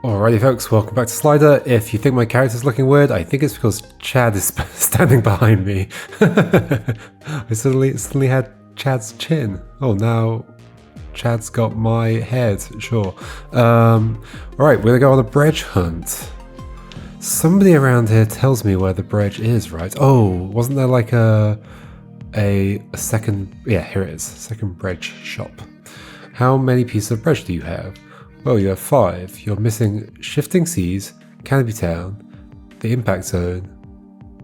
Alrighty folks, welcome back to Slider. If you think my character's looking weird, I think it's because Chad is standing behind me. I suddenly had Chad's chin. Oh, now Chad's got my head, sure. Alright, we're gonna go on a Breadge hunt. Somebody around here tells me where the Breadge is, right? Oh, wasn't there like a second, yeah, here it is, second Breadge shop. How many pieces of Breadge do you have? Well, you have 5. You're missing Shifting Seas, Canopy Town, the Impact Zone,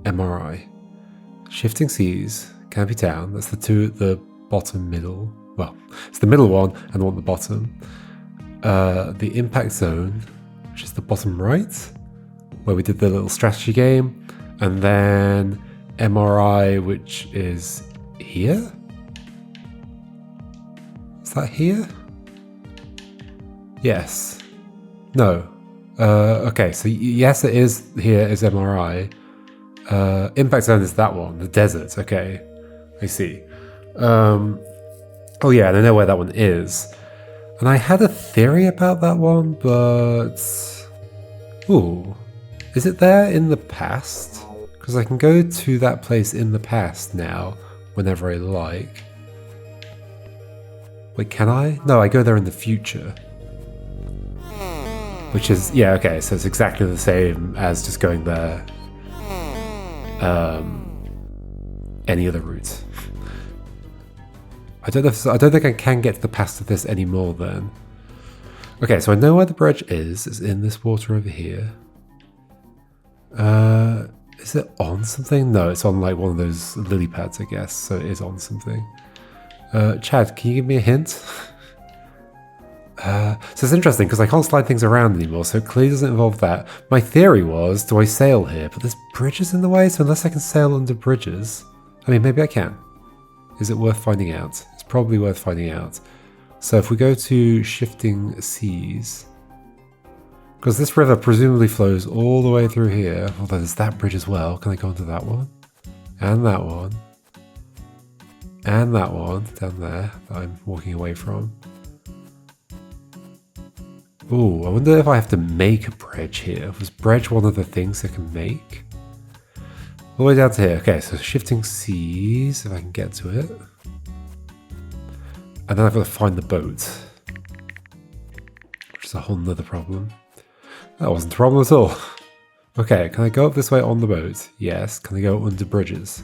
MRI. Shifting Seas, Canopy Town, that's the two at the bottom middle. Well, it's the middle one and the one at the bottom. The Impact Zone, which is the bottom right, where we did the little strategy game. And then MRI, which is here? Is that here? Yes. No. Okay, so yes, it is here is MRI. Impact Zone is that one, the desert. Okay, I see. Oh yeah, and I know where that one is. And I had a theory about that one, but... Ooh. Is it there in the past? Because I can go to that place in the past now, whenever I like. Wait, can I? No, I go there in the future. Which is, yeah, okay, so it's exactly the same as just going there. Any other route. I don't think I can get to the past of this anymore then. Okay, so I know where the Breadge is. It's in this water over here. Is it on something? No, it's on like one of those lily pads, I guess. So it is on something. Chad, can you give me a hint? So it's interesting because I can't slide things around anymore, so it clearly doesn't involve that. My theory was, do I sail here? But there's bridges in the way, so unless I can sail under bridges... I mean, maybe I can. Is it worth finding out? It's probably worth finding out. So if we go to Shifting Seas... Because this river presumably flows all the way through here. Although there's that bridge as well. Can I go onto that one? And that one. And that one down there that I'm walking away from. Ooh, I wonder if I have to make a Breadge here. Was Breadge one of the things I can make? All the way down to here. Okay, so Shifting Seas, if I can get to it. And then I've got to find the boat. Which is a whole nother problem. That wasn't a problem at all. Okay, can I go up this way on the boat? Yes. Can I go under bridges?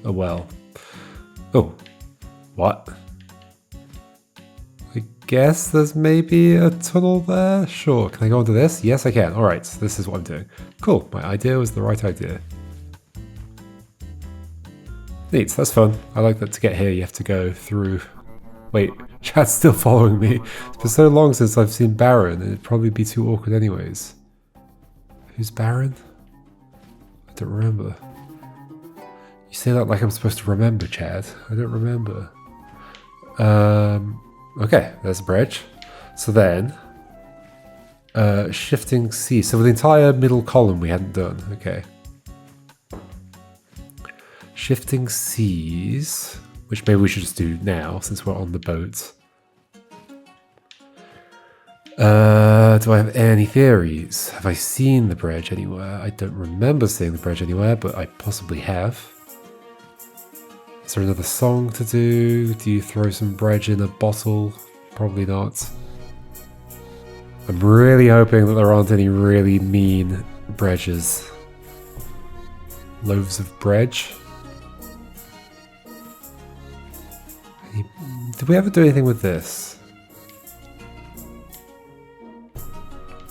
Oh, well. Oh. What? I guess there's maybe a tunnel there? Sure. Can I go into this? Yes, I can. Alright, so this is what I'm doing. Cool. My idea was the right idea. Neat. That's fun. I like that to get here you have to go through... Wait, Chad's still following me. It's been so long since I've seen Baron, it'd probably be too awkward anyways. Who's Baron? I don't remember. You say that like I'm supposed to remember, Chad. I don't remember. Okay, there's a bridge. So then, Shifting Seas. So the entire middle column we hadn't done. Okay. Shifting Seas, which maybe we should just do now since we're on the boat. Do I have any theories? Have I seen the Breadge anywhere? I don't remember seeing the Breadge anywhere, but I possibly have. Is there another song to do? Do you throw some Breadge in a bottle? Probably not. I'm really hoping that there aren't any really mean Breadges. Loaves of Breadge. Did we ever do anything with this? I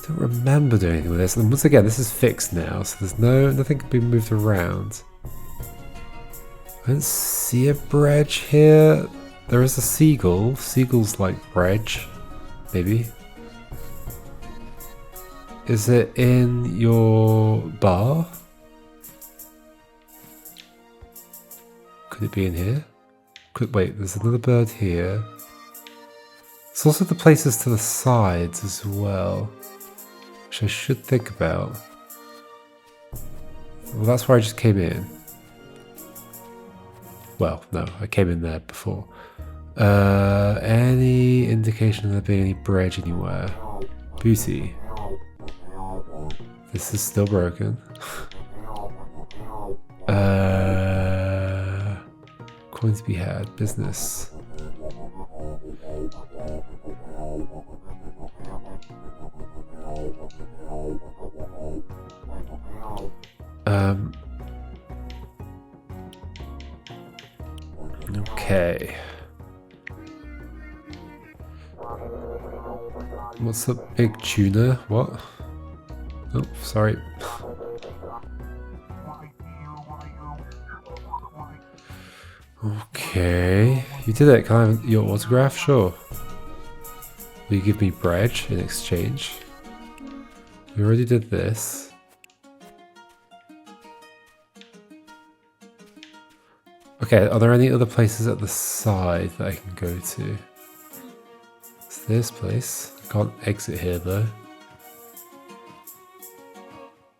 don't remember doing anything with this. And once again, this is fixed now, so there's nothing can be moved around. I don't see a Breadge here. There is a seagull. Seagulls like Breadge, maybe. Is it in your bar? Could it be in here? Wait, there's another bird here. There's also the places to the sides as well, which I should think about. Well, that's where I just came in. Well, no, I came in there before. Any indication of there being any Breadge anywhere? Booty. This is still broken. Coin to be had. Business. Okay. What's the big tuna? What? Oh, sorry. Okay. You did it. Can I have your autograph? Sure. Will you give me Breadge in exchange? We already did this. Okay, are there any other places at the side that I can go to? It's this place. I can't exit here though.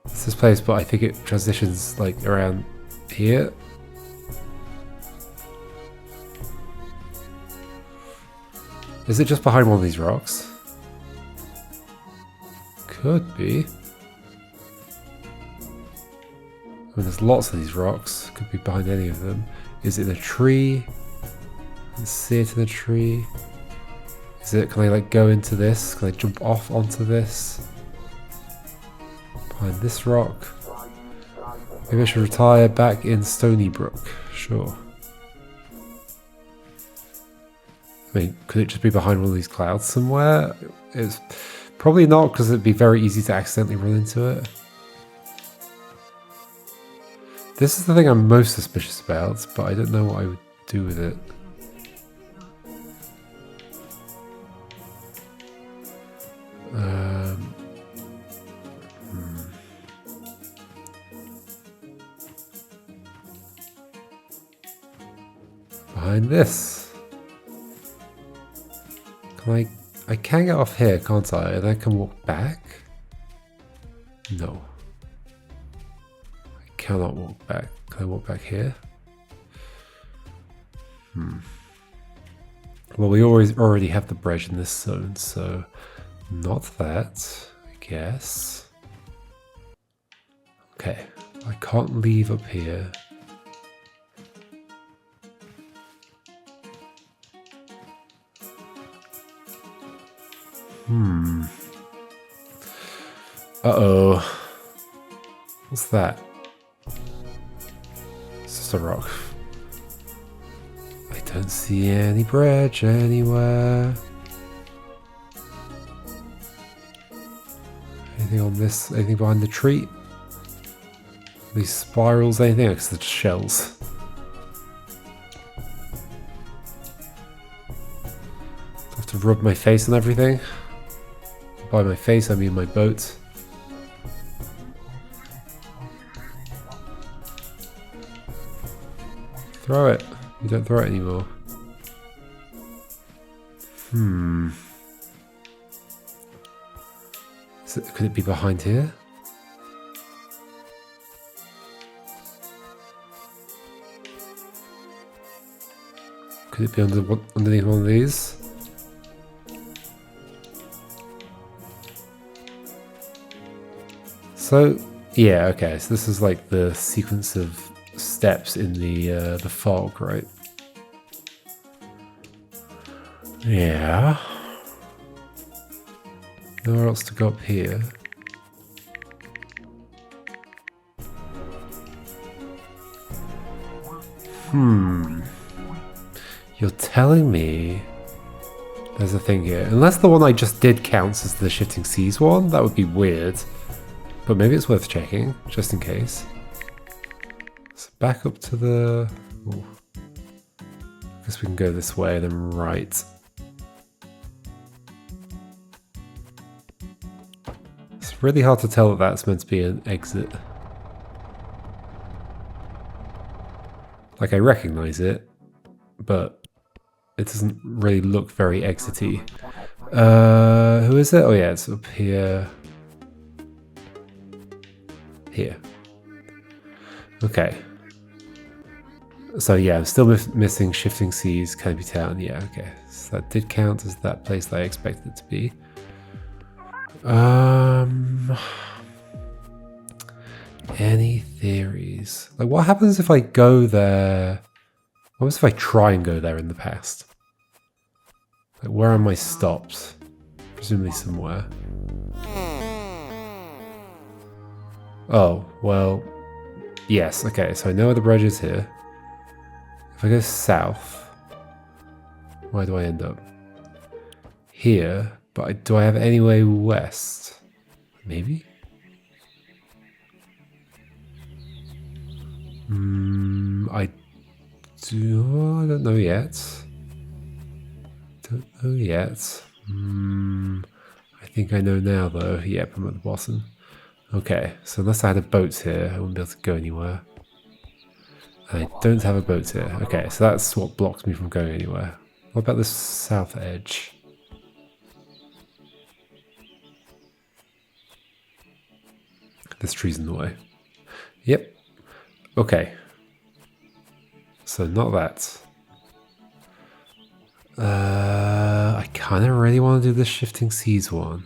It's this place, but I think it transitions like around here. Is it just behind one of these rocks? Could be. I mean, there's lots of these rocks. Could be behind any of them. Is it in a tree? Let's see it in a tree. Is it? Can I like go into this? Can I jump off onto this? Behind this rock. Maybe I should retire back in Stony Brook. Sure. I mean, could it just be behind one of these clouds somewhere? It's probably not, because it'd be very easy to accidentally run into it. This is the thing I'm most suspicious about, but I don't know what I would do with it. Behind this. Can I can get off here, can't I? And I can walk back? No. I cannot walk back. Can I walk back here? Well, we already have the bridge in this zone, so not that, I guess. Okay, I can't leave up here. Uh-oh. What's that? It's just a rock. I don't see any bridge anywhere. Anything on this? Anything behind the tree? These spirals, anything? Because they're just shells. I have to rub my face and everything. By my face, I mean my boat. Throw it. You don't throw it anymore. Could it be behind here? Could it be underneath one of these? So, yeah, okay, so this is like the sequence of steps in the fog, right? Yeah. Nowhere else to go up here. You're telling me there's a thing here. Unless the one I just did counts as the Shifting Seas one, that would be weird. But maybe it's worth checking, just in case. So back up to the... Oh. I guess we can go this way, then right. It's really hard to tell that that's meant to be an exit. Like, I recognize it, but it doesn't really look very exity. Who is it? Oh yeah, it's up here. Here. Okay. So yeah, I'm still missing Shifting Seas, Canopy Town. Yeah, okay. So that did count as that place that I expected it to be. Like, what happens if I go there? What happens if I try and go there in the past? Like, where am I stopped? Presumably somewhere. Oh, well, yes, okay, so I know where the bridge is here. If I go south, where do I end up? Here, but do I have any way west? Maybe? I don't know yet. Don't know yet. I think I know now though. Yep, I'm at the bottom. Okay, so unless I had a boat here, I wouldn't be able to go anywhere. I don't have a boat here. Okay, so that's what blocks me from going anywhere. What about the south edge? This tree's in the way. Yep. Okay. So not that. I kind of really want to do the shifting seas one.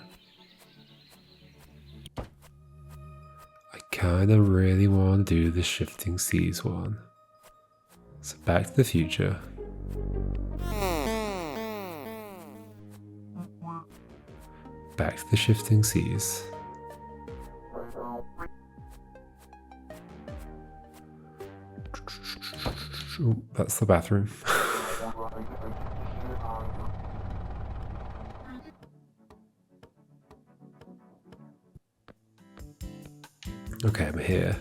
I kind of really want to do the shifting seas one. So Back to the Future. Back to the shifting seas. Ooh, that's the bathroom. Okay, I'm here.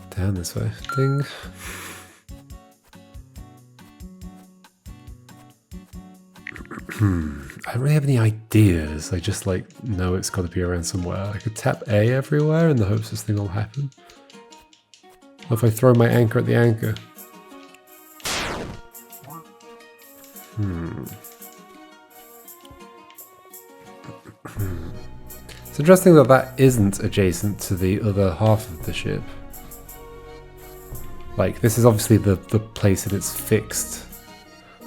Down this way. Ding. I don't really have any ideas. I just know it's got to be around somewhere. I could tap A everywhere in the hopes this thing will happen. What if I throw my anchor at the anchor? It's interesting that that isn't adjacent to the other half of the ship. Like, this is obviously the place that it's fixed.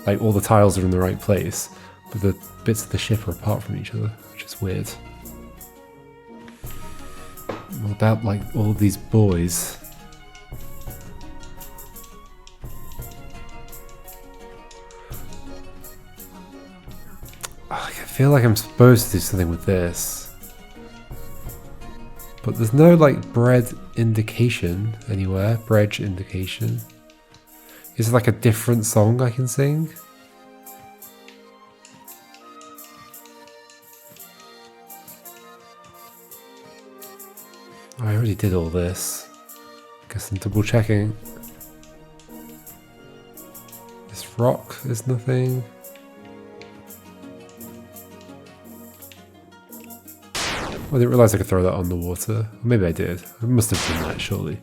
Like, all the tiles are in the right place, but the bits of the ship are apart from each other, which is weird. What about, like, all of these buoys? I feel like I'm supposed to do something with this. But there's no, like, bread indication anywhere. Breadge indication. Is it like a different song I can sing? I already did all this. Guess I'm double checking. This rock is nothing. I didn't realise I could throw that on the water. Maybe I did. I must have done that, surely.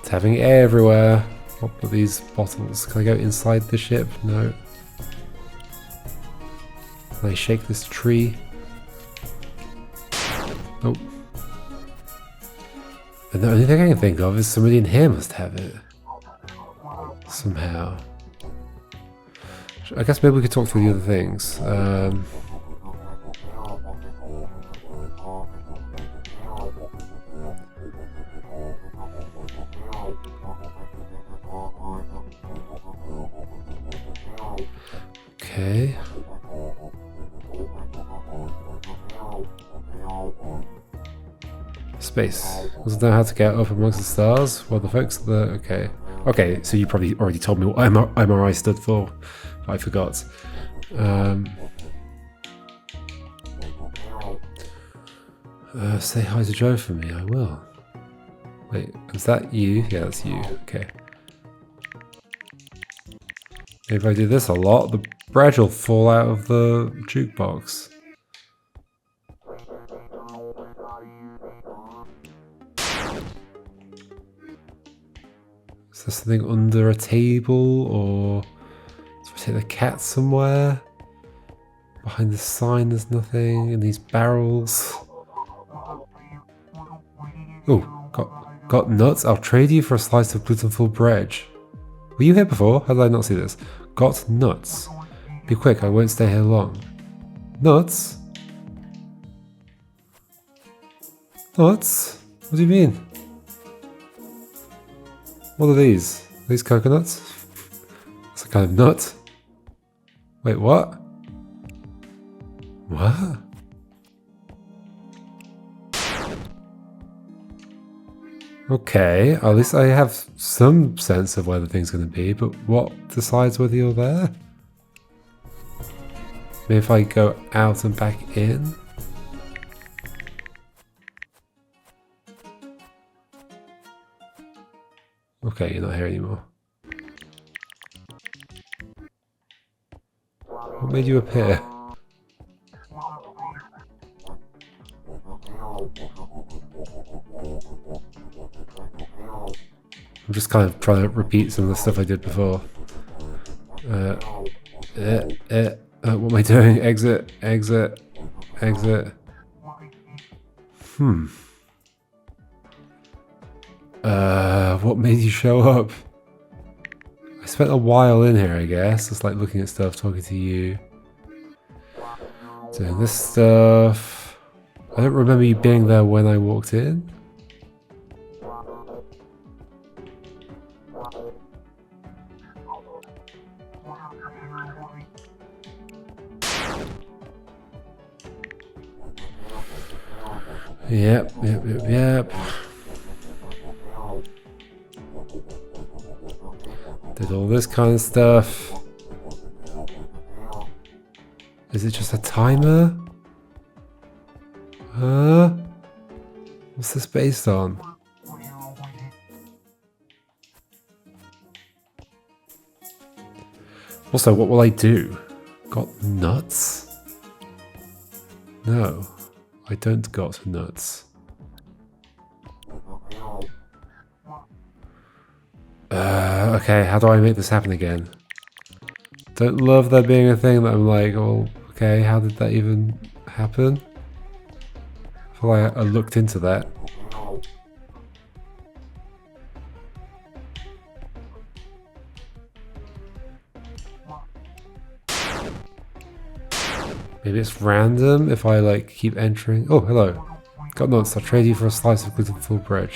It's having air everywhere. What are these bottles? Can I go inside the ship? No. Can I shake this tree? Oh. And the only thing I can think of is somebody in here must have it. Somehow. I guess maybe we could talk through the other things. Okay. Space. Doesn't know how to get up amongst the stars. Well, the folks at the... Okay. Okay, so you probably already told me what MRI stood for. I forgot. Say hi to Joe for me. I will. Wait, is that you? Yeah, that's you. Okay. If I do this a lot, the bread will fall out of the jukebox. Is there something under a table, or do I take the cat somewhere? Behind the sign there's nothing. In these barrels. Oh, got nuts? I'll trade you for a slice of gluten-full bread. Were you here before? How did I not see this? Got nuts. Be quick, I won't stay here long. Nuts? Nuts? What do you mean? What are these? Are these coconuts? It's a kind of nut. Wait, what? What? Okay, at least I have some sense of where the thing's going to be, but what decides whether you're there? Maybe if I go out and back in? Okay, you're not here anymore. What made you appear? I'm just kind of trying to repeat some of the stuff I did before. What am I doing? Exit, exit, exit. What made you show up? I spent a while in here, I guess. Just like looking at stuff, talking to you. Doing this stuff. I don't remember you being there when I walked in. Yep. Did all this kind of stuff. Is it just a timer? What's this based on? Also, what will I do? Got nuts? No, I don't got nuts. Okay, how do I make this happen again? Don't love there being a thing that I'm like, oh, okay, how did that even happen? I feel like I looked into that. Maybe it's random if I like keep entering. Oh, hello. Got nuts. I'll trade you for a slice of gluten-full bread.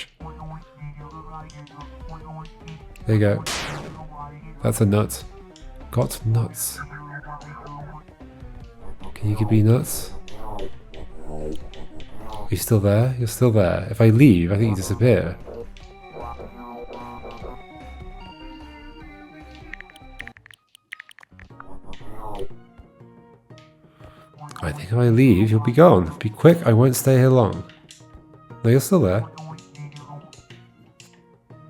There you go. That's a nut. Got nuts. Can you give me nuts? Are you still there? You're still there. If I leave, I think you disappear. I think if I leave, you'll be gone. Be quick, I won't stay here long. No, you're still there.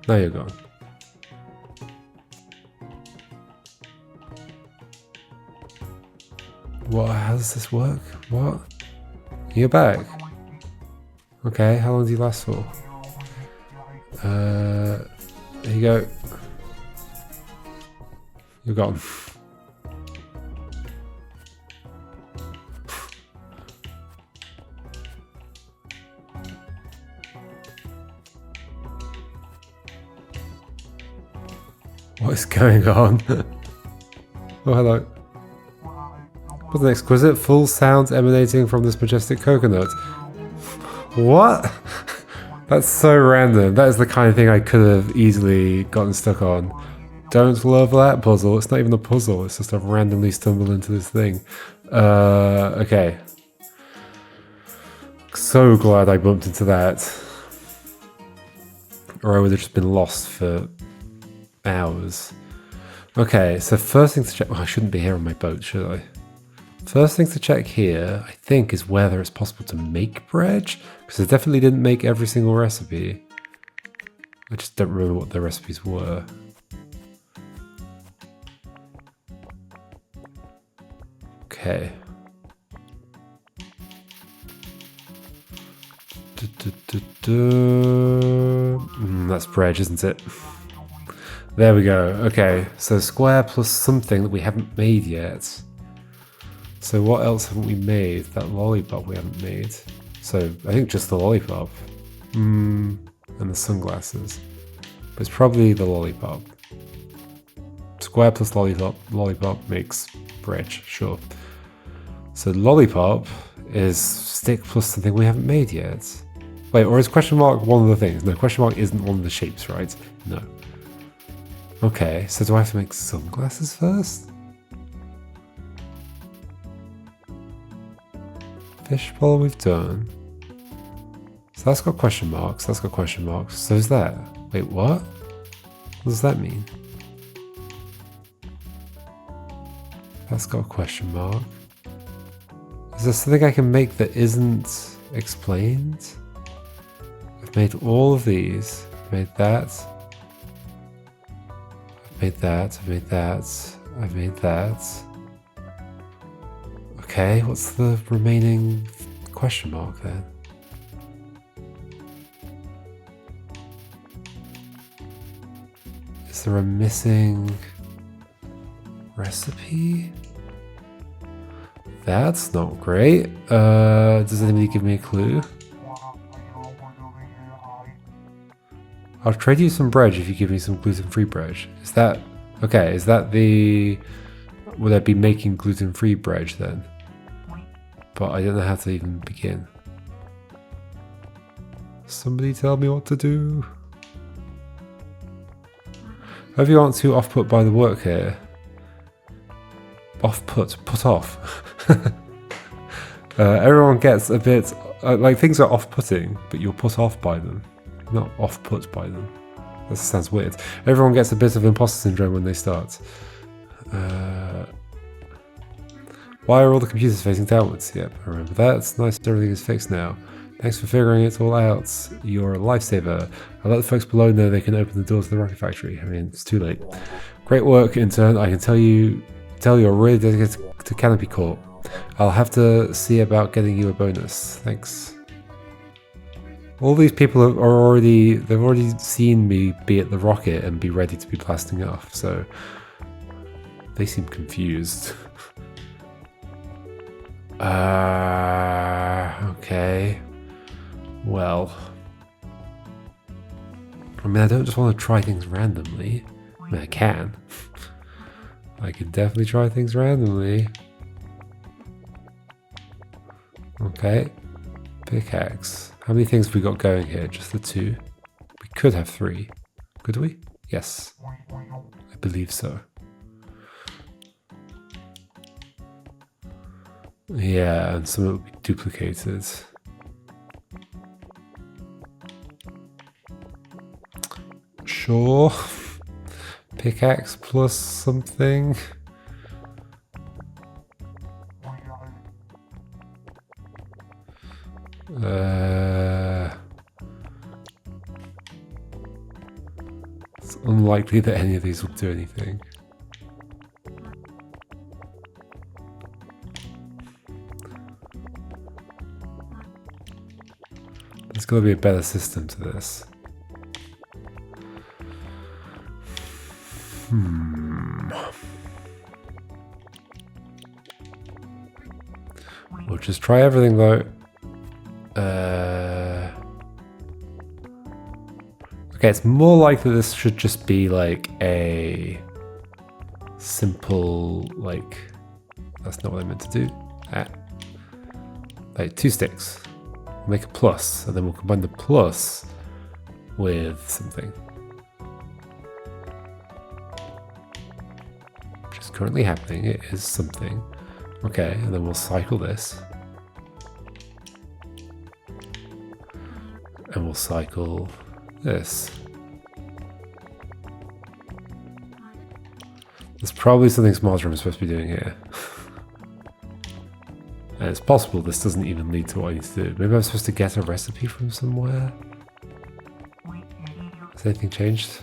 Now you're gone. What? How does this work? What? You're back. Okay, how long do you last for? There you go. You're gone. What is going on? Oh, hello. What's an exquisite full sounds emanating from this majestic coconut. What? That's so random. That is the kind of thing I could have easily gotten stuck on. Don't love that puzzle. It's not even a puzzle. It's just I've randomly stumbled into this thing. Okay. So glad I bumped into that. Or I would have just been lost for hours. Okay, so first thing to check. Oh, I shouldn't be here on my boat, should I? First thing to check here, I think, is whether it's possible to make bread, because I definitely didn't make every single recipe. I just don't remember what the recipes were. Okay. That's bread, isn't it? There we go. Okay, so square plus something that we haven't made yet. So what else haven't we made? That lollipop we haven't made. So I think just the lollipop. And the sunglasses. But it's probably the lollipop. Square plus lollipop makes Breadge, sure. So lollipop is stick plus something we haven't made yet. Wait, or is question mark one of the things? No, question mark isn't one of the shapes, right? No. Okay, so do I have to make sunglasses first? Fishbowl we've done. So that's got question marks, that's got question marks. So is that. Wait, what? What does that mean? That's got a question mark. Is there something I can make that isn't explained? I've made all of these. I've made that. I've made that. I've made that. I've made that. Okay, what's the remaining question mark then? Is there a missing recipe? That's not great. Does anybody give me a clue? I'll trade you some bread if you give me some gluten-free bread. Is that... Okay, is that the... Would I be making gluten-free bread then? But I don't know how to even begin. Somebody tell me what to do. Hope you aren't too off-put by the work here. Off-put, put off. Everyone gets a bit... like things are off-putting, but you're put off by them. Not off-put by them. That sounds weird. Everyone gets a bit of imposter syndrome when they start. Why are all the computers facing downwards? Yep, I remember that. It's nice that everything is fixed now. Thanks for figuring it all out. You're a lifesaver. I'll let the folks below know they can open the door to the rocket factory. I mean, it's too late. Great work, intern. I can tell you're really dedicated to Canopy Corp. I'll have to see about getting you a bonus. Thanks. All these people they've already seen me be at the rocket and be ready to be blasting off, so they seem confused. Okay. Well, I mean, I don't just want to try things randomly. I mean, I can. I can definitely try things randomly. Okay. Pickaxe. How many things have we got going here? Just the 2? We could have 3. Could we? Yes. I believe so. Yeah, and some of it will be duplicated. Sure. Pickaxe plus something. It's unlikely that any of these will do anything. There's got to be a better system to this. We'll just try everything though. Okay, it's more likely this should just be like a simple, like, that's not what I meant to do. Like 2 sticks. Make a plus, and then we'll combine the plus with something. Which is currently happening, it is something. Okay, and then we'll cycle this. And we'll cycle this. There's probably something smarter I'm supposed to be doing here. And it's possible this doesn't even lead to what I need to do. Maybe I'm supposed to get a recipe from somewhere? Has anything changed?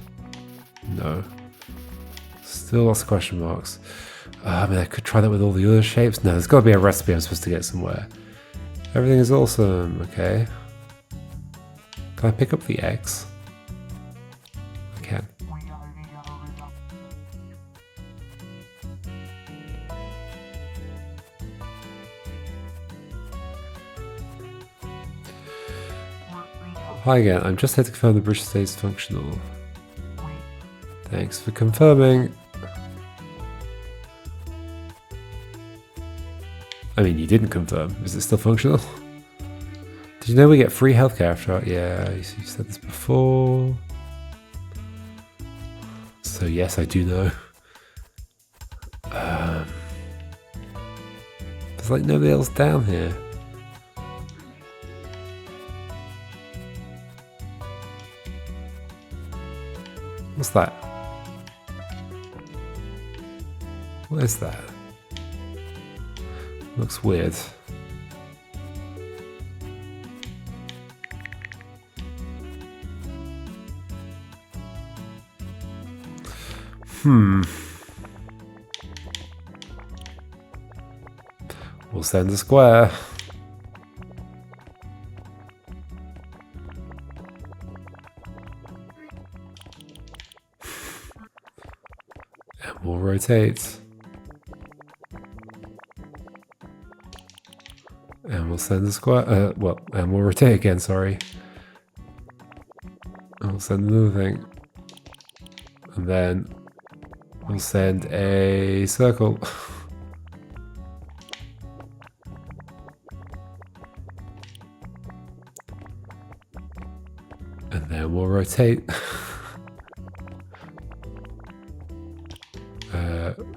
No. Still lots of question marks. I mean, I could try that with all the other shapes. No, there's got to be a recipe I'm supposed to get somewhere. Everything is awesome. Okay. Can I pick up the X? I can. Hi again, I'm just here to confirm the bridge stays functional. Thanks for confirming. I mean, you didn't confirm. Is it still functional? Did you know we get free healthcare after? Yeah, you said this before. So yes, I do know. There's like nobody else down here. What's that? What is that? Looks weird. We'll send a square. And we'll rotate. And we'll send a square. And we'll rotate again, sorry. And we'll send another thing. And then we'll send a circle. And then we'll rotate.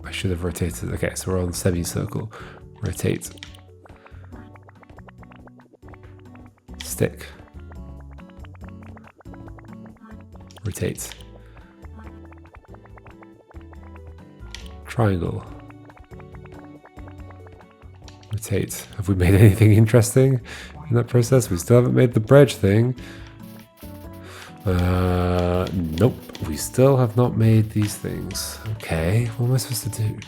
I should have rotated. Okay, so we're on semicircle. Rotate. Stick. Rotate. Triangle. Rotate. Have we made anything interesting in that process? We still haven't made the Breadge thing. Nope. We still have not made these things. Okay, what am I supposed to do?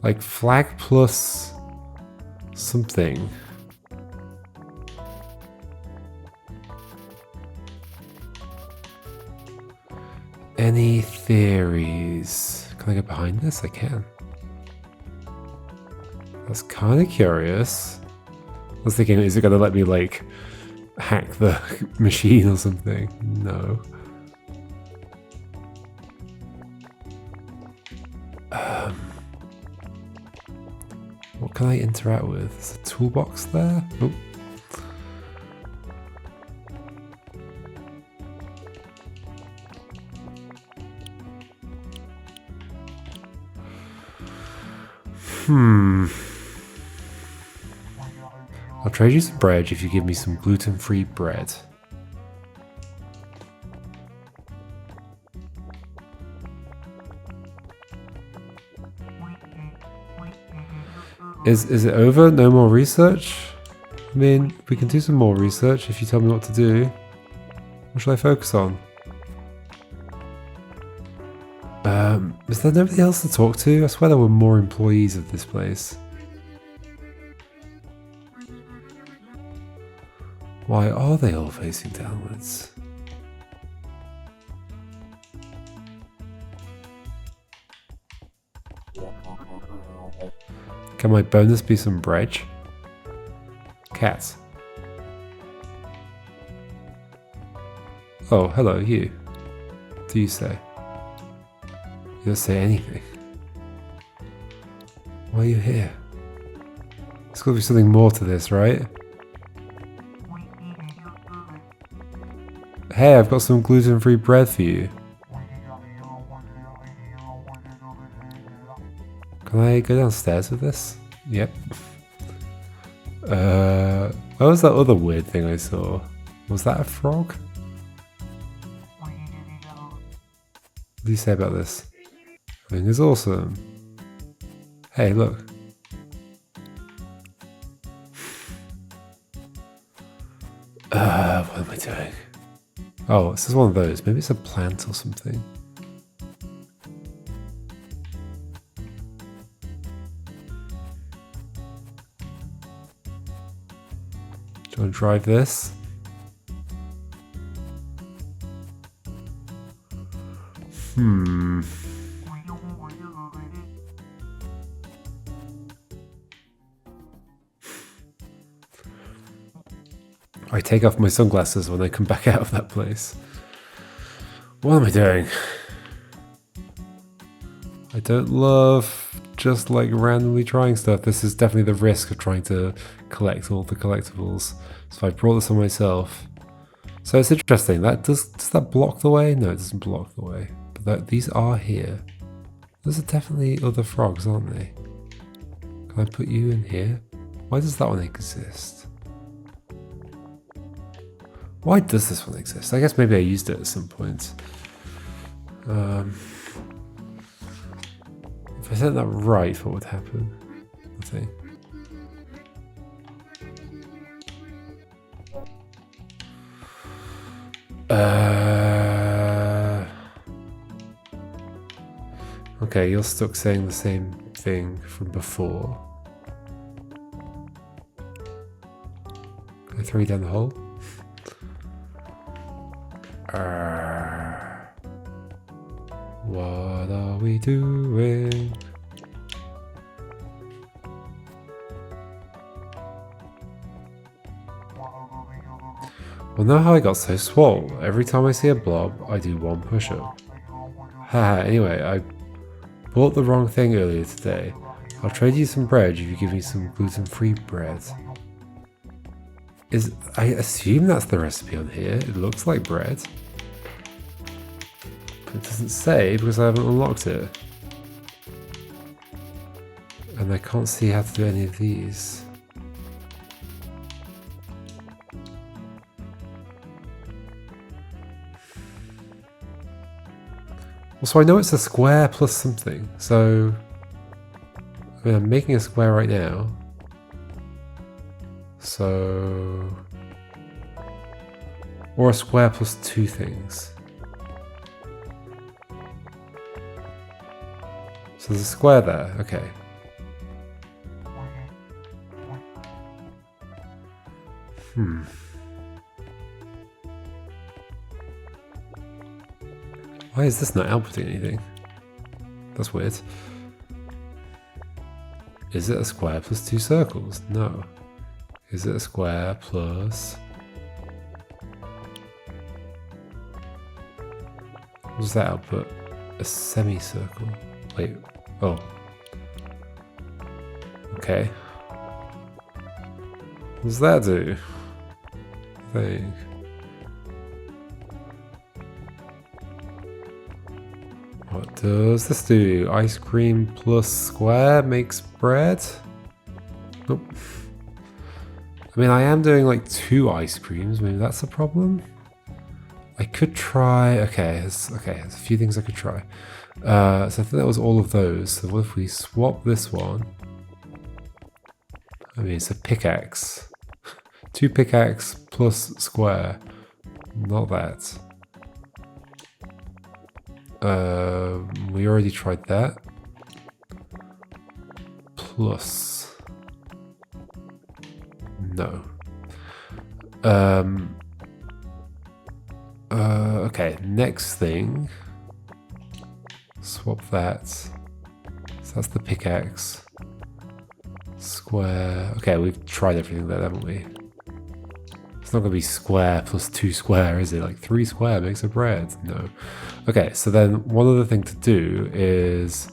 Like flag plus something. Any theories? Can I get behind this? I can. That's kind of curious. I was thinking, is it going to let me like hack the machine or something? No. What can I interact with? There's a toolbox there? Oh. I'll trade you some bread if you give me some gluten-free bread. Is it over? No more research? I mean, we can do some more research if you tell me what to do. What should I focus on? Is there nobody else to talk to? I swear there were more employees of this place. Why are they all facing downwards? Can my bonus be some Breadge? Cats. Oh, hello, you. What do you say? You don't say anything. Why are you here? There's got to be something more to this, right? Hey, I've got some gluten-free bread for you. Can I go downstairs with this? Yep. What was that other weird thing I saw? Was that a frog? What do you say about this? I think it's awesome. Hey, look. What am I doing? Oh, this is one of those. Maybe it's a plant or something. Do you want to drive this? I take off my sunglasses when I come back out of that place. What am I doing? I don't love just like randomly trying stuff. This is definitely the risk of trying to collect all the collectibles. So I brought this on myself. So it's interesting. Does that block the way? No, it doesn't block the way. But these are here. Those are definitely other frogs, aren't they? Can I put you in here? Why does that one exist? Why does this one exist? I guess maybe I used it at some point. If I said that right, what would happen? Nothing. Okay, you're stuck saying the same thing from before. Can I throw you down the hole? What are we doing? Well, know how I got so swole? Every time I see a blob, I do one push-up. Haha, anyway, I bought the wrong thing earlier today. I'll trade you some bread if you give me some gluten-free bread. I assume that's the recipe on here. It looks like bread. But it doesn't say because I haven't unlocked it. And I can't see how to do any of these. Well, so I know it's a square plus something. So, I mean, I'm making a square right now. So, or a square plus two things. So there's a square there, okay. Why is this not outputting anything? That's weird. Is it a square plus two circles? No. Is it a square plus... What does that output? A semicircle. Wait, oh. Okay. What does that do? Thing. What does this do? Ice cream plus square makes bread? Nope. I mean, I am doing like 2 ice creams. Maybe that's a problem. I could try. Okay, there's a few things I could try. So I think that was all of those. So what if we swap this one? I mean, it's a pickaxe. 2 pickaxe plus square. Not that. We already tried that. Plus. No. Okay, next thing. Swap that. So that's the pickaxe. Square. Okay, we've tried everything there, haven't we? It's not going to be square plus 2 square, is it? Like 3 square makes a bread. No. Okay, so then one other thing to do is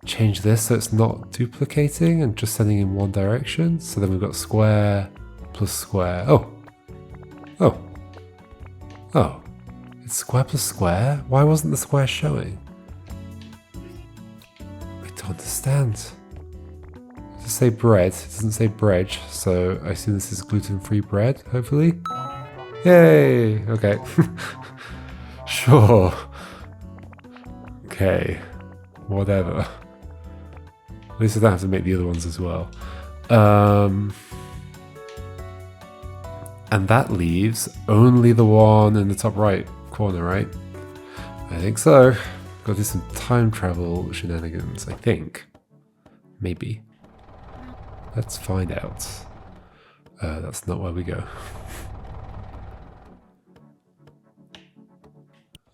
change this so it's not duplicating and just sending in one direction. So then we've got square plus square. Oh. Oh. Oh. It's square plus square? Why wasn't the square showing? I don't understand. It does say bread. It doesn't say breadge, so I assume this is gluten-free bread, hopefully. Yay! Okay. Sure. Okay. Whatever. At least I don't have to make the other ones as well. And that leaves only the one in the top right corner, right? I think so. Got to do some time travel shenanigans, I think. Maybe. Let's find out. That's not where we go.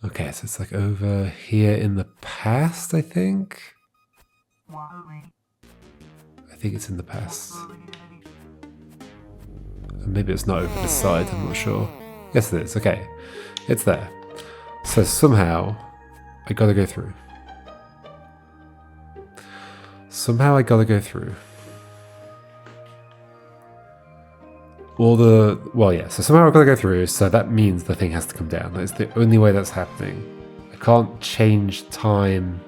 Okay, so it's like over here in the past, I think? I think it's in the past. Maybe it's not over this side, I'm not sure. Yes it is, okay. It's there. So somehow, I gotta go through. Somehow I gotta go through. Well yeah, so somehow I gotta go through, so that means the thing has to come down. That's the only way that's happening. I can't change time.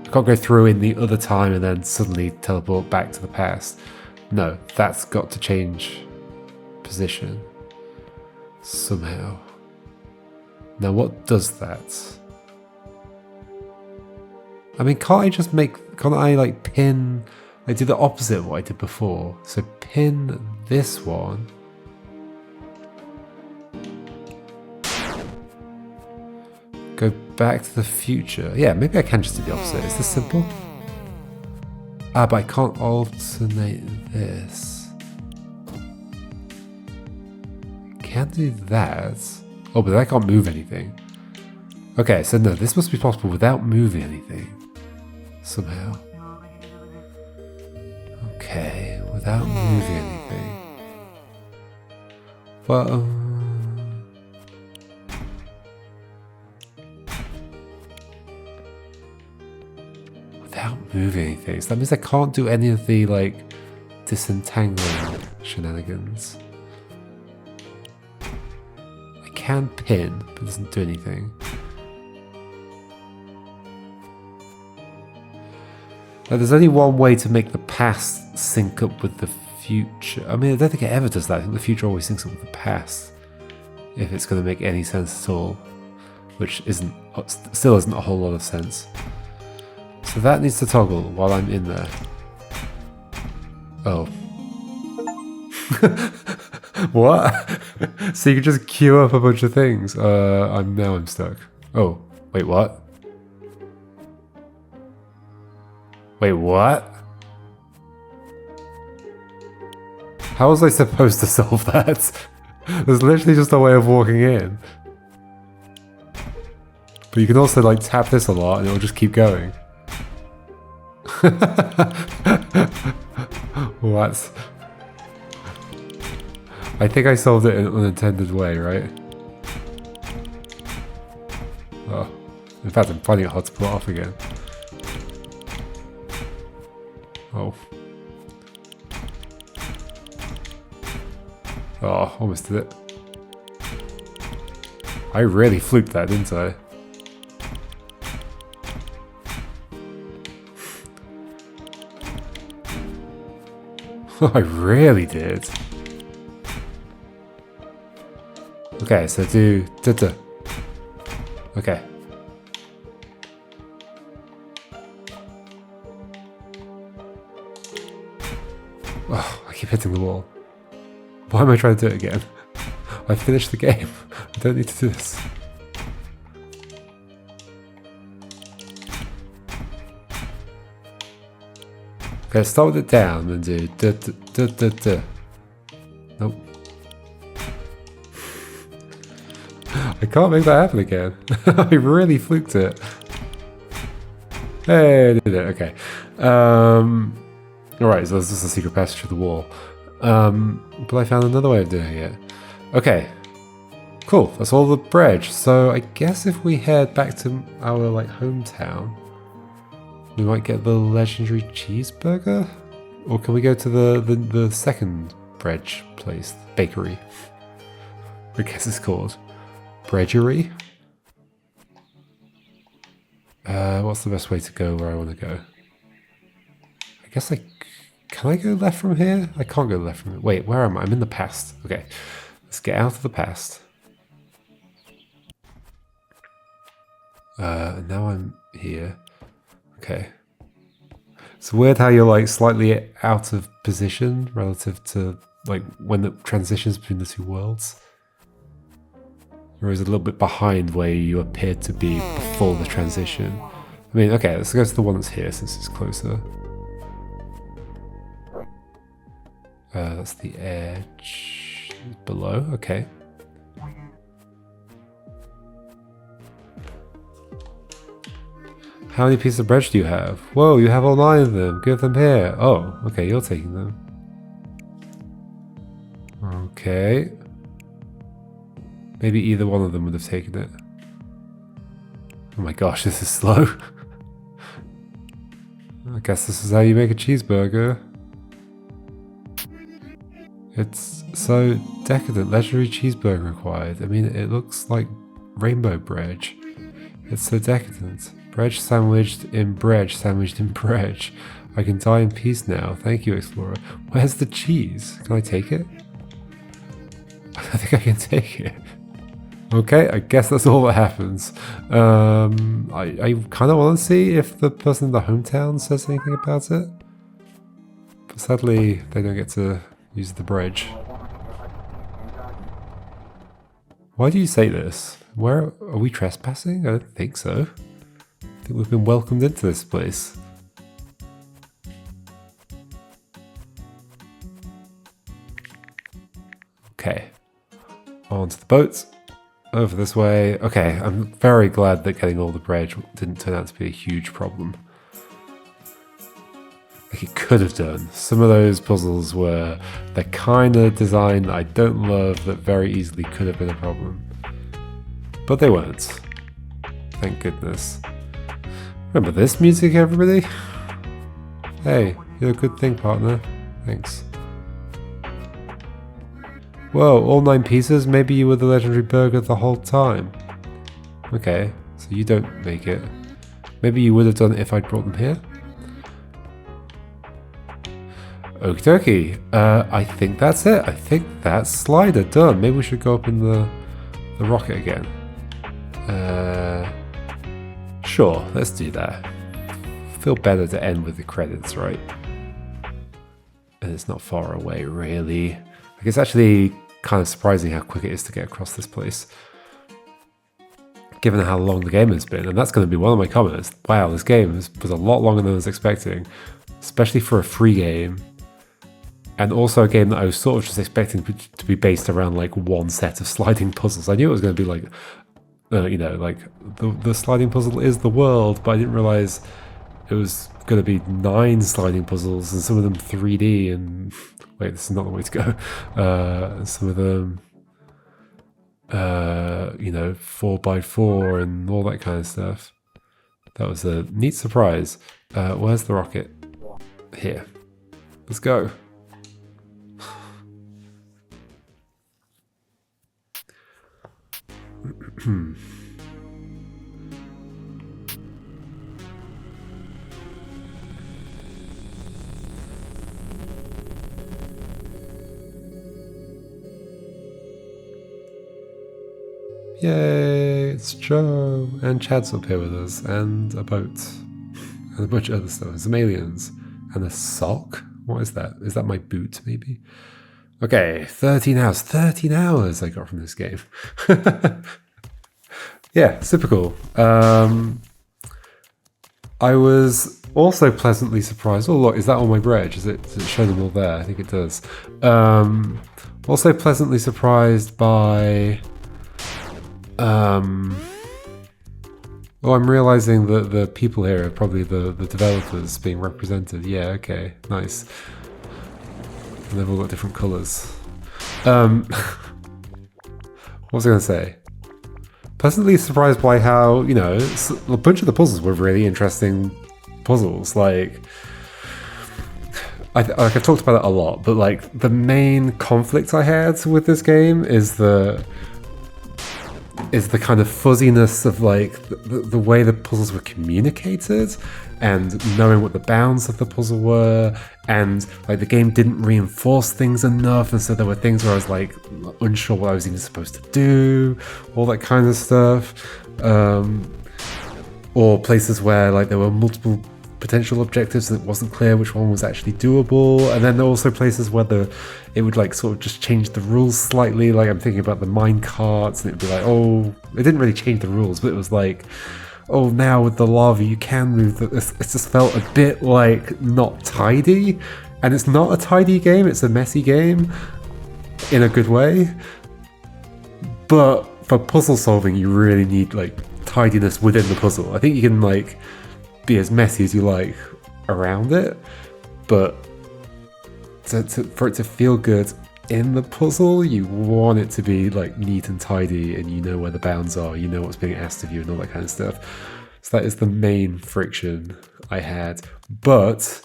I can't go through in the other time and then suddenly teleport back to the past. No, that's got to change position. Somehow. Now what does that? I mean, can't I like pin, like do the opposite of what I did before? So pin this one. Go back to the future. Yeah, maybe I can just do the opposite. Is this simple? Ah, but I can't alternate this. I can't do that. Oh, but I can't move anything. Okay, so no, this must be possible without moving anything. Somehow. Okay, without moving anything. Well, without moving anything. So that means I can't do any of the, like, disentangling shenanigans. I can pin, but it doesn't do anything. Now, there's only one way to make the past sync up with the future. I mean, I don't think it ever does that. I think the future always syncs up with the past. If it's going to make any sense at all. Which still isn't a whole lot of sense. So that needs to toggle while I'm in there. Oh. What? So you can just queue up a bunch of things. I'm stuck. Oh, wait, what? Wait, what? How was I supposed to solve that? There's literally just a way of walking in. But you can also like tap this a lot and it'll just keep going. What? I think I solved it in an unintended way, right? Oh. In fact, I'm finding it hard to pull it off again. Oh. Oh, almost did it. I really fluked that, didn't I? I really did. Okay, so do da-da. Okay. Oh, I keep hitting the wall. Why am I trying to do it again? I finished the game. I don't need to do this. Okay, start with it down and do da da da da da. Nope. I can't make that happen again. I really fluked it. Hey, I did it. Okay. Alright, so that's just a secret passage through the wall. But I found another way of doing it. Okay. Cool. That's all the Breadge. So I guess if we head back to our like hometown, we might get the legendary cheeseburger? Or can we go to the second Breadge place? Bakery. I guess it's called. Breadgery? What's the best way to go where I want to go? I guess can I go left from here? I can't go left from here. Wait, where am I? I'm in the past. Okay. Let's get out of the past. Now I'm here. Okay. It's weird how you're like slightly out of position relative to like when it transitions between the two worlds. Whereas a little bit behind where you appeared to be before the transition. I mean, okay, let's go to the one that's here since it's closer. That's the edge below, okay. How many pieces of Breadge do you have? Whoa, you have all 9 of them. Give them here. Oh, okay, you're taking them. Okay. Maybe either one of them would have taken it. Oh my gosh, this is slow. I guess this is how you make a cheeseburger. It's so decadent. Legendary cheeseburger required. I mean, it looks like rainbow bread. It's so decadent. Bread sandwiched in bread, sandwiched in bread. I can die in peace now. Thank you, Explorer. Where's the cheese? Can I take it? I think I can take it. Okay, I guess that's all that happens. I kind of want to see if the person in the hometown says anything about it. But sadly, they don't get to use the bridge. Why do you say this? Where are we trespassing? I don't think so. I think we've been welcomed into this place. Okay. On to the boat. Over this way. Okay, I'm very glad that getting all the bread didn't turn out to be a huge problem. Like it could have done. Some of those puzzles were the kind of design that I don't love that very easily could have been a problem. But they weren't. Thank goodness. Remember this music, everybody? Hey, you're a good thing, partner. Thanks. Whoa, all 9 pieces? Maybe you were the legendary burger the whole time. Okay, so you don't make it. Maybe you would have done it if I'd brought them here? Okie dokie. I think that's it. I think that's Slider done. Maybe we should go up in the rocket again. Sure, let's do that. Feel better to end with the credits, right? And it's not far away, really. Like, it's actually kind of surprising how quick it is to get across this place, given how long the game has been. And that's going to be one of my comments. Wow, this game was a lot longer than I was expecting, especially for a free game. And also a game that I was sort of just expecting to be based around like one set of sliding puzzles. I knew it was going to be like, you know, like the sliding puzzle is the world, but I didn't realize it was going to be 9 sliding puzzles and some of them 3D and wait, this is not the way to go. Some of them, you know, 4x4 and all that kind of stuff. That was a neat surprise. Where's the rocket? Here. Let's go. Yay, it's Joe, and Chad's up here with us, and a boat, and a bunch of other stuff, and some aliens, and a sock? What is that? Is that my boot, maybe? Okay, 13 hours. 13 hours I got from this game. Yeah, super cool. I was also pleasantly surprised. Oh, look, is that all my bread? Does it show them all there? I think it does. Also pleasantly surprised by... oh, I'm realizing that the people here are probably the developers being represented. Yeah, okay, nice. And they've all got different colours. What was I going to say? Pleasantly surprised by how, you know, a bunch of the puzzles were really interesting puzzles. Like, I've talked about it a lot, but like the main conflict I had with this game is the kind of fuzziness of like the way the puzzles were communicated and knowing what the bounds of the puzzle were, and like the game didn't reinforce things enough, and so there were things where I was like unsure what I was even supposed to do, all that kind of stuff, or places where like there were multiple potential objectives and it wasn't clear which one was actually doable, and then also places where it would like sort of just change the rules slightly. Like I'm thinking about the mine carts, and it'd be like, oh, it didn't really change the rules, but it was like, oh, now with the lava you can move. It just felt a bit like not tidy, and it's not a tidy game, it's a messy game in a good way. But for puzzle solving you really need like tidiness within the puzzle. I think you can like be as messy as you like around it, but for it to feel good in the puzzle, you want it to be like neat and tidy, and you know where the bounds are, you know what's being asked of you, and all that kind of stuff. So that is the main friction I had. But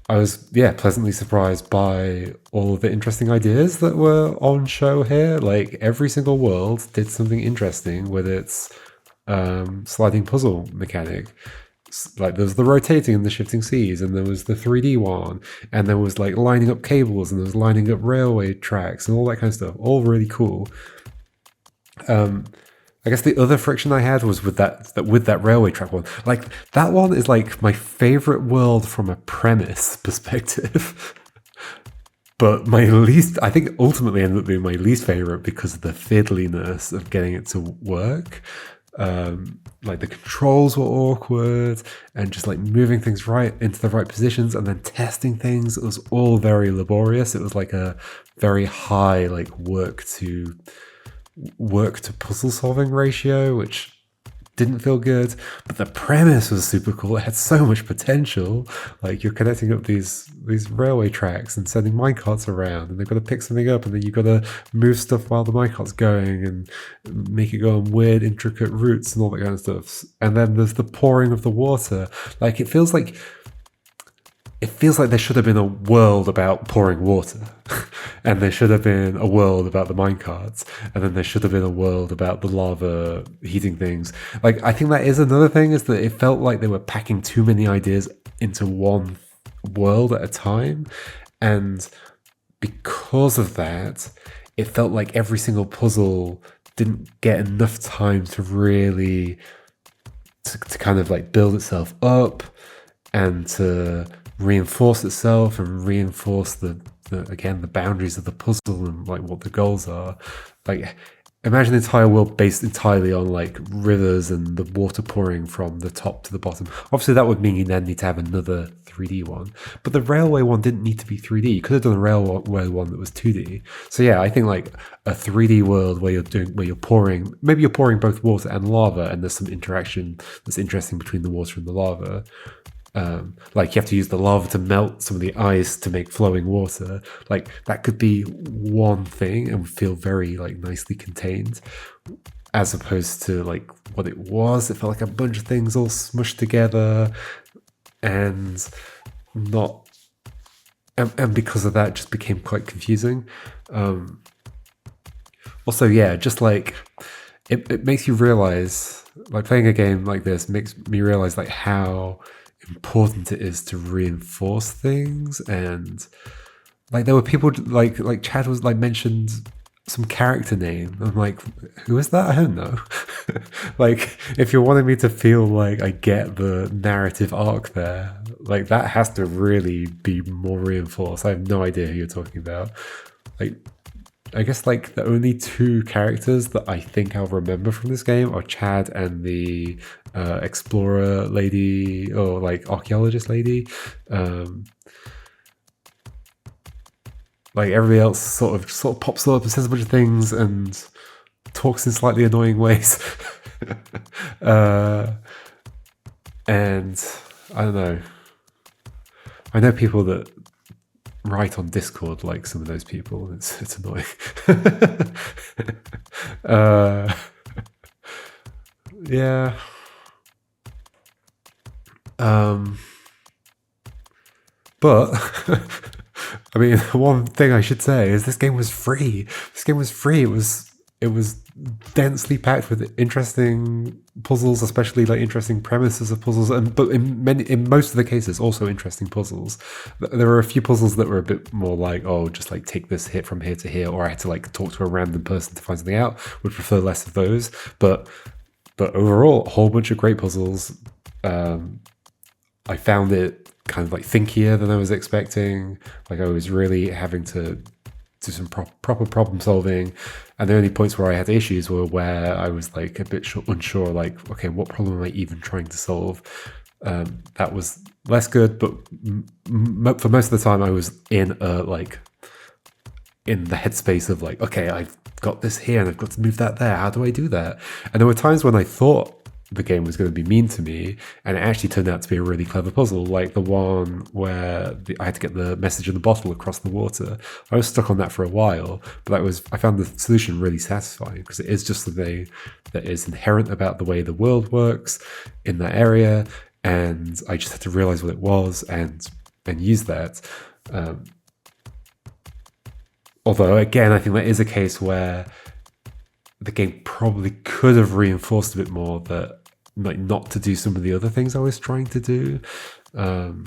I was, yeah, pleasantly surprised by all of the interesting ideas that were on show here. Like every single world did something interesting with its sliding puzzle mechanic. Like there was the rotating and the shifting seas, and there was the 3D one, and there was like lining up cables, and there was lining up railway tracks and all that kind of stuff. All really cool. I guess the other friction I had was with that railway track one. Like that one is like my favorite world from a premise perspective. But my least, I think ultimately ended up being my least favorite because of the fiddliness of getting it to work. Like the controls were awkward, and just like moving things right into the right positions and then testing things. It was all very laborious. It was like a very high like work to puzzle solving ratio, which didn't feel good. But the premise was super cool. It had so much potential. Like you're connecting up these railway tracks and sending minecarts around, and they've got to pick something up, and then you've got to move stuff while the minecart's going and make it go on weird, intricate routes and all that kind of stuff. And then there's the pouring of the water. Like it feels like there should have been a world about pouring water, and there should have been a world about the minecarts, and then there should have been a world about the lava heating things. Like, I think that is another thing, is that it felt like they were packing too many ideas into one world at a time, and because of that, it felt like every single puzzle didn't get enough time to really to kind of like build itself up and to reinforce itself and reinforce the boundaries of the puzzle and like what the goals are. Like imagine an entire world based entirely on like rivers and the water pouring from the top to the bottom. Obviously that would mean you then need to have another 3D one, but the railway one didn't need to be 3D. You could have done a railway one that was 2D. So yeah, I think like a 3D world where you're pouring, maybe you're pouring both water and lava, and there's some interaction that's interesting between the water and the lava. Like you have to use the lava to melt some of the ice to make flowing water. Like that could be one thing and feel very like nicely contained, as opposed to like what it was. It felt like a bunch of things all smushed together, and because of that, it just became quite confusing. Also, yeah, just like it makes you realize, like playing a game like this makes me realize like how important it is to reinforce things. And like there were people like Chad was like mentioned some character name. I'm like, who is that? I don't know. Like if you're wanting me to feel like I get the narrative arc there, like that has to really be more reinforced. I have no idea who you're talking about. Like I guess like the only two characters that I think I'll remember from this game are Chad and the explorer lady, or like archaeologist lady. Like everybody else sort of pops up and says a bunch of things and talks in slightly annoying ways. And I don't know. I know people that write on Discord like some of those people. It's annoying. Yeah. But I mean, one thing I should say is this game was free. This game was free. It was densely packed with interesting puzzles, especially like interesting premises of puzzles, but in most of the cases also interesting puzzles. There were a few puzzles that were a bit more like, oh, just like take this hit from here to here, or I had to like talk to a random person to find something out. Would prefer less of those, but overall, a whole bunch of great puzzles. I found it kind of like thinkier than I was expecting. Like I was really having to do some proper problem solving, and the only points where I had issues were where I was like a bit unsure, like, okay, what problem am I even trying to solve? That was less good, but for most of the time I was in the headspace of like, okay, I've got this here and I've got to move that there. How do I do that? And there were times when I thought the game was going to be mean to me, and it actually turned out to be a really clever puzzle, like the one where I had to get the message in the bottle across the water. I was stuck on that for a while, but I found the solution really satisfying because it is just something that is inherent about the way the world works in that area, and I just had to realize what it was and use that. Although, again, I think that is a case where the game probably could have reinforced a bit more that, like, not to do some of the other things I was trying to do, like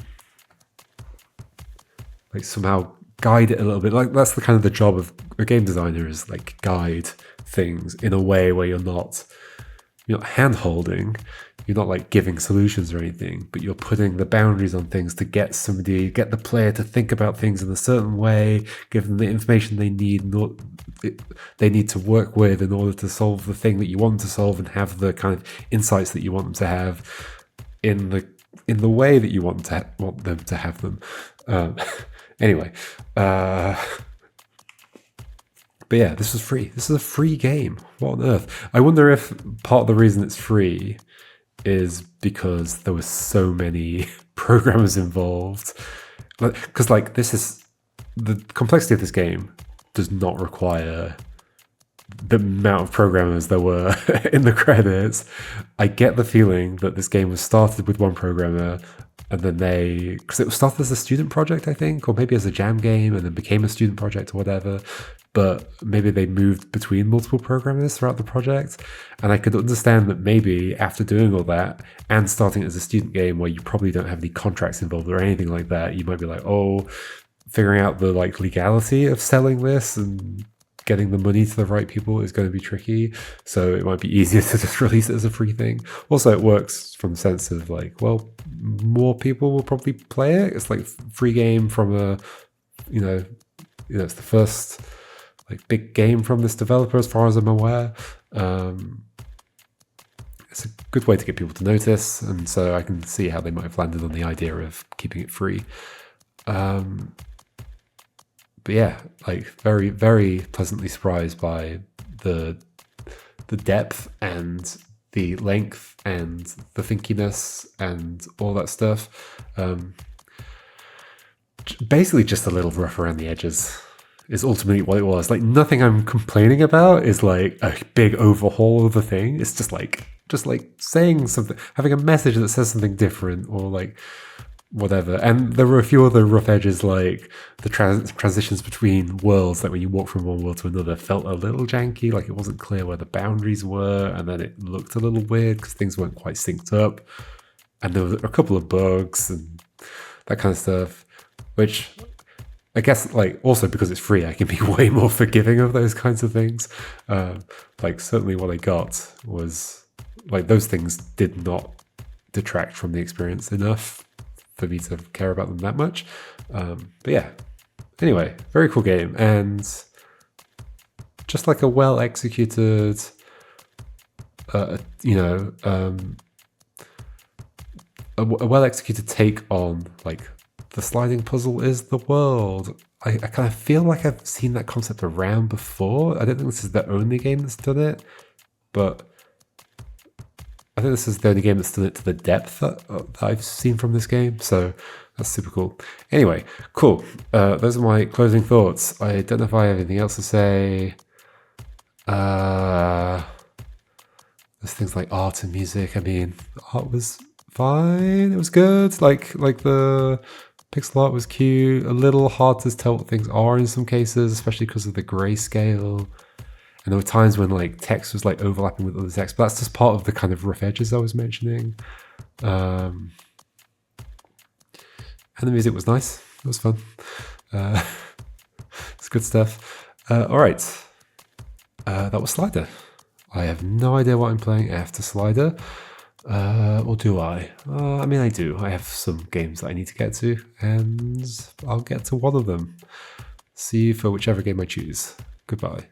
somehow guide it a little bit. Like, that's the kind of the job of a game designer, is like guide things in a way where you're not hand holding, you're not like giving solutions or anything, but you're putting the boundaries on things to get the player to think about things in a certain way, give them the information they need to work with in order to solve the thing that you want them to solve, and have the kind of insights that you want them to have in the way that you want them to have them. Anyway, but yeah, this was free. This is a free game. What on earth? I wonder if part of the reason it's free is because there were so many programmers involved. Because the complexity of this game does not require the amount of programmers there were in the credits. I get the feeling that this game was started with one programmer, and then because it was started as a student project, I think, or maybe as a jam game, and then became a student project or whatever. But maybe they moved between multiple programmers throughout the project. And I could understand that maybe after doing all that and starting it as a student game where you probably don't have any contracts involved or anything like that, you might be like, figuring out the like legality of selling this and getting the money to the right people is going to be tricky. So it might be easier to just release it as a free thing. Also, it works from the sense of like, well, more people will probably play it. It's like free game from it's the first like big game from this developer as far as I'm aware. It's a good way to get people to notice, and so I can see how they might have landed on the idea of keeping it free. But yeah, like very, very pleasantly surprised by the depth and the length and the thinkiness and all that stuff. Basically just a little rough around the edges is ultimately what it was. Like, nothing I'm complaining about is like a big overhaul of the thing. It's just like saying something, having a message that says something different, or like whatever. And there were a few other rough edges, like the transitions between worlds, like when you walk from one world to another, felt a little janky, like it wasn't clear where the boundaries were, and then it looked a little weird because things weren't quite synced up. And there were a couple of bugs and that kind of stuff, which I guess, like, also because it's free, I can be way more forgiving of those kinds of things. Like, certainly what I got was, like, those things did not detract from the experience enough for me to care about them that much. But yeah, anyway, very cool game, and just like a well-executed, a well-executed take on, like, the sliding puzzle is the world. I kind of feel like I've seen that concept around before. I don't think this is the only game that's done it, but I think this is the only game that's done it to the depth that I've seen from this game. So that's super cool. Anyway, cool. Those are my closing thoughts. I don't know if I have anything else to say. There's things like art and music. I mean, the art was fine. It was good. Like the pixel art was cute. A little hard to tell what things are in some cases, especially because of the grayscale. And there were times when like text was like overlapping with other text, but that's just part of the kind of rough edges I was mentioning. And the music was nice. It was fun. It's good stuff. All right. That was Slider. I have no idea what I'm playing after Slider. Or do I? I mean, I do. I have some games that I need to get to, and I'll get to one of them. See you for whichever game I choose. Goodbye.